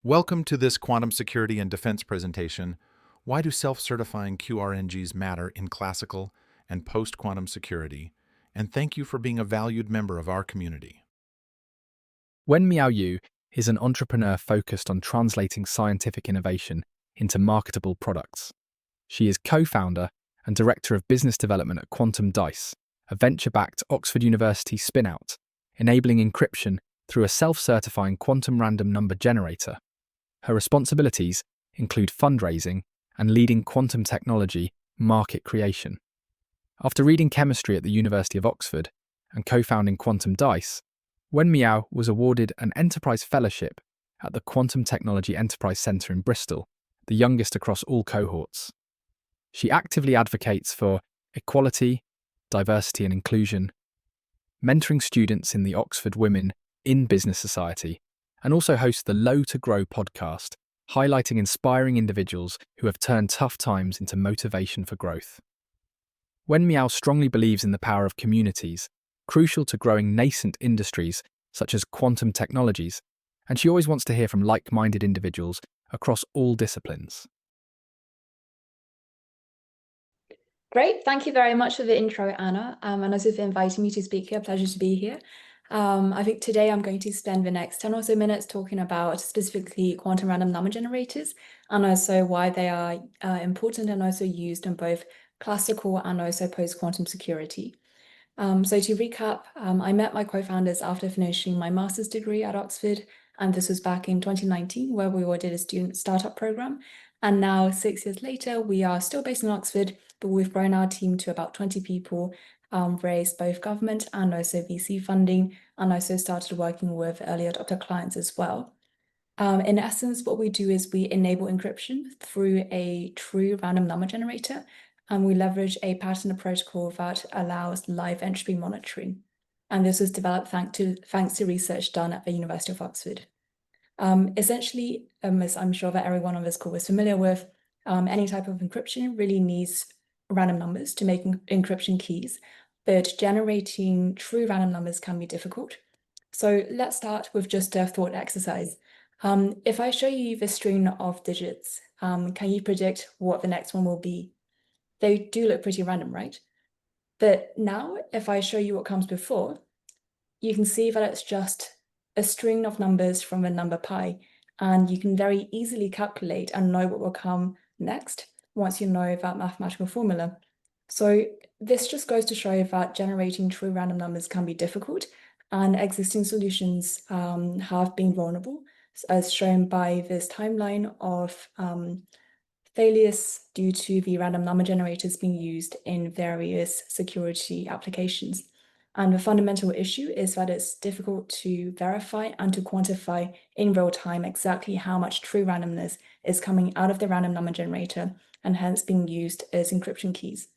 Welcome to this quantum security and defense presentation. Why do self-certifying QRNGs matter in classical and post-quantum security? And thank you for being a valued member of our community. Wenmiao Yu is an entrepreneur focused on translating scientific innovation into marketable products. She is co-founder and director of business development at Quantum Dice, a venture-backed Oxford University spin-out, enabling encryption through a self-certifying quantum random number generator. Her responsibilities include fundraising and leading quantum technology market creation. After reading chemistry at the University of Oxford and co-founding Quantum Dice, Wenmiao was awarded an Enterprise Fellowship at the Quantum Technology Enterprise Centre in Bristol, the youngest across all cohorts. She actively advocates for equality, diversity and inclusion, mentoring students in the Oxford Women in Business Society, and also hosts the Low to Grow podcast, highlighting inspiring individuals who have turned tough times into motivation for growth. Wenmiao strongly believes in the power of communities, crucial to growing nascent industries such as quantum technologies, and she always wants to hear from like-minded individuals across all disciplines. Great, thank you very much for the intro, Anna, and also for inviting me to speak here. Pleasure to be here. I think today I'm going to spend the next 10 or so minutes talking about specifically quantum random number generators and also why they are important and also used in both classical and also post-quantum security. So to recap, I met my co-founders after finishing my master's degree at Oxford, and this was back in 2019, where we all did a student startup program. And now, 6 years later, we are still based in Oxford, but we've grown our team to about 20 people, raised both government and also VC funding, and also started working with early adopter clients as well. In essence, what we do is we enable encryption through a true random number generator, and we leverage a patterned protocol that allows live entropy monitoring. And this was developed thanks to research done at the University of Oxford. Essentially, as I'm sure that everyone on this call is familiar with, any type of encryption really needs random numbers to make encryption keys, but generating true random numbers can be difficult. So let's start with just a thought exercise. If I show you the string of digits, can you predict what the next one will be? They do look pretty random, right? But now, if I show you what comes before, you can see that it's just a string of numbers from the number pi, and you can very easily calculate and know what will come next once you know that mathematical formula. So this just goes to show that generating true random numbers can be difficult, and existing solutions have been vulnerable, as shown by this timeline of failures due to the random number generators being used in various security applications. And the fundamental issue is that it's difficult to verify and to quantify in real time exactly how much true randomness is coming out of the random number generator and hence being used as encryption keys.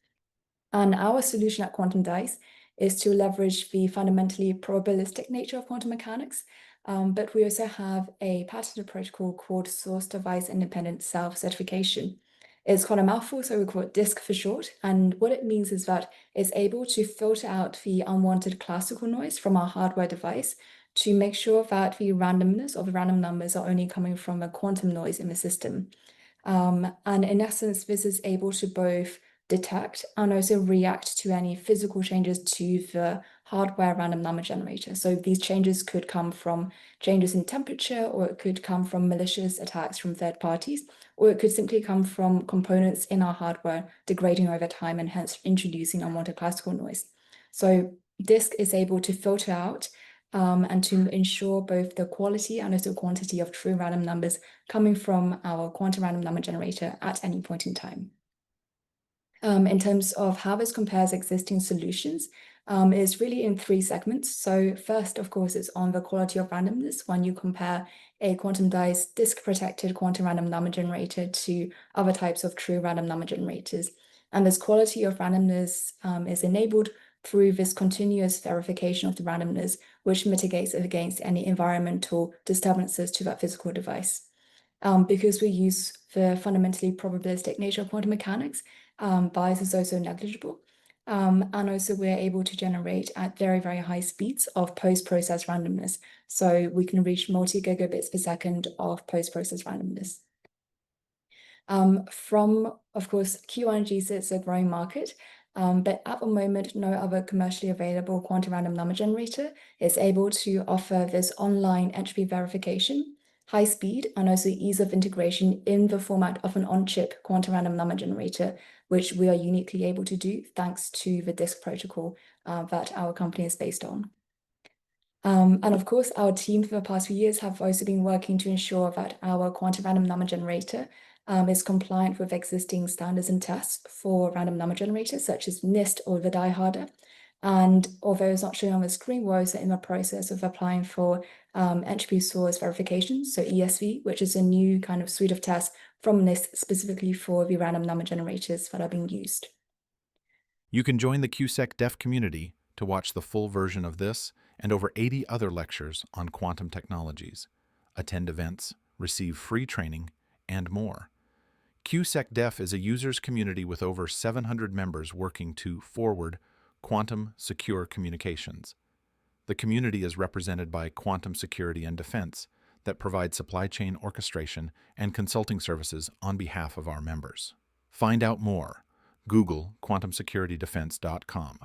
And our solution at Quantum Dice is to leverage the fundamentally probabilistic nature of quantum mechanics, but we also have a patented protocol called source device independent self-certification. It's called a mouthful, so we call it DISC for short. And what it means is that it's able to filter out the unwanted classical noise from our hardware device to make sure that the randomness of the random numbers are only coming from a quantum noise in the system. And in essence, this is able to both detect and also react to any physical changes to the hardware random number generator. So these changes could come from changes in temperature, or it could come from malicious attacks from third parties, or it could simply come from components in our hardware degrading over time and hence introducing unwanted classical noise. So DISC is able to filter out and to ensure both the quality and also quantity of true random numbers coming from our quantum random number generator at any point in time. In terms of how this compares existing solutions, is really in 3 segments. So first, of course, it's on the quality of randomness when you compare a Quantum Dice disk-protected quantum random number generator to other types of true random number generators. And this quality of randomness is enabled through this continuous verification of the randomness, which mitigates against any environmental disturbances to that physical device. Because we use the fundamentally probabilistic nature of quantum mechanics, bias is also negligible. And also we're able to generate at very, very high speeds of post-process randomness. So we can reach multi-gigabits per second of post-process randomness. Of course, QRNGs is a growing market, but at the moment, no other commercially available quantum random number generator is able to offer this online entropy verification, high speed, and also ease of integration in the format of an on-chip quantum random number generator, which we are uniquely able to do thanks to the disk protocol that our company is based on. And of course, our team for the past few years have also been working to ensure that our quantum random number generator is compliant with existing standards and tests for random number generators, such as NIST or the Die Harder. And although it's not shown on the screen, we're also in the process of applying for entropy source verification, so ESV, which is a new kind of suite of tests from NIST specifically for the random number generators that are being used. You can join the QSEC Deaf community to watch the full version of this and over 80 other lectures on quantum technologies, attend events, receive free training, and more. QSEC Deaf is a users community with over 700 members working to forward quantum secure communications. The community is represented by Quantum Security and Defense that provide supply chain orchestration and consulting services on behalf of our members. Find out more. Google quantumsecuritydefense.com.